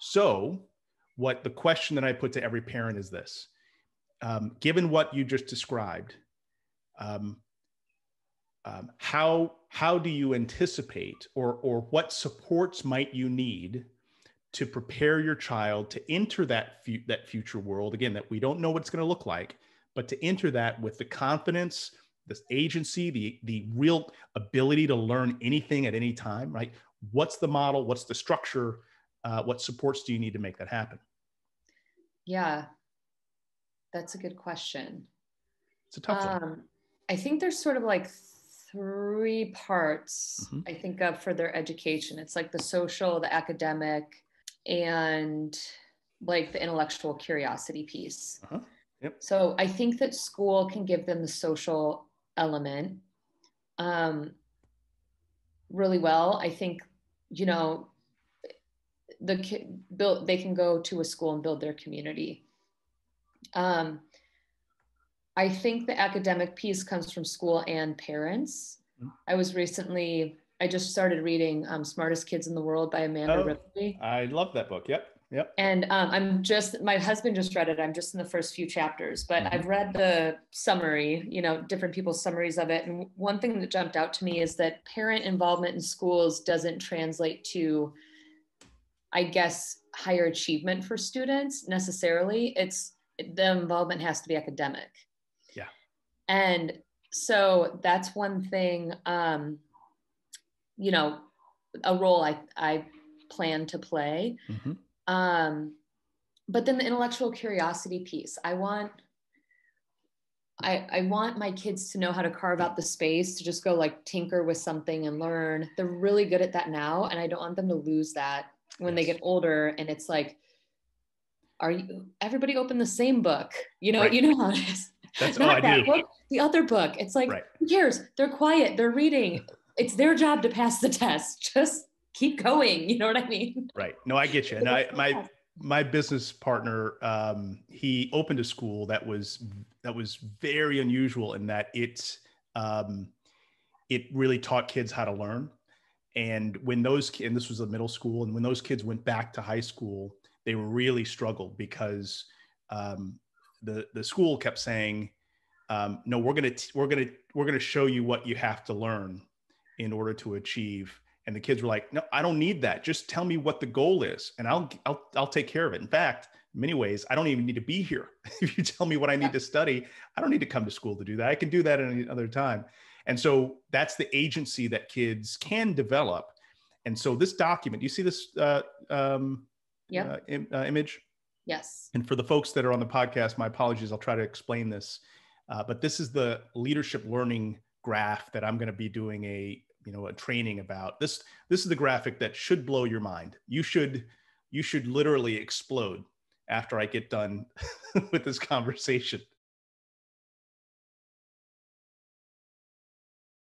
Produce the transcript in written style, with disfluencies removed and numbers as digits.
So what the question that I put to every parent is this: given what you just described, how do you anticipate, or what supports might you need to prepare your child to enter that future world, again, that we don't know what it's going to look like, but to enter that with the confidence, this agency, the real ability to learn anything at any time, right? What's the model? What's the structure? What supports do you need to make that happen? Yeah, that's a good question. It's a tough one. I think there's sort of like three parts, Mm-hmm. I think, of for their education. It's like the social, the academic, and like the intellectual curiosity piece. Uh-huh. Yep. So I think that school can give them the social element really well. I think, you know, they can go to a school and build their community. I think the academic piece comes from school and parents. Mm-hmm. I just started reading Smartest Kids in the World by Amanda Ripley. I love that book. Yep. And my husband just read it. I'm just in the first few chapters, but Mm-hmm. I've read the summary, different people's summaries of it. And one thing that jumped out to me is that parent involvement in schools doesn't translate to, I guess, higher achievement for students necessarily. The involvement has to be academic. Yeah. And so that's one thing, a role I plan to play. Mm-hmm. But then the intellectual curiosity piece, I want my kids to know how to carve out the space to just go like tinker with something and learn. They're really good at that now. And I don't want them to lose that when they get older. And it's like, everybody open the same book? Right. You know how it is. That's Not that do. book, the other book. It's like, right. Who cares? They're quiet. They're reading. It's their job to pass the test. Just keep going. You know what I mean? Right. No, I get you. And my business partner, he opened a school that was very unusual in that it really taught kids how to learn. And when and this was a middle school, and when those kids went back to high school, they really struggled because the school kept saying, no, we're gonna show you what you have to learn in order to achieve. And the kids were like, no, I don't need that. Just tell me what the goal is, and I'll take care of it. In fact, in many ways, I don't even need to be here. If you tell me what I need to study, I don't need to come to school to do that. I can do that at any other time. And so that's the agency that kids can develop. And so this document, you see this image? Yes. And for the folks that are on the podcast, my apologies, I'll try to explain this. But this is the leadership learning graph that I'm going to be doing a training about. This is the graphic that should blow your mind. You should literally explode after I get done with this conversation.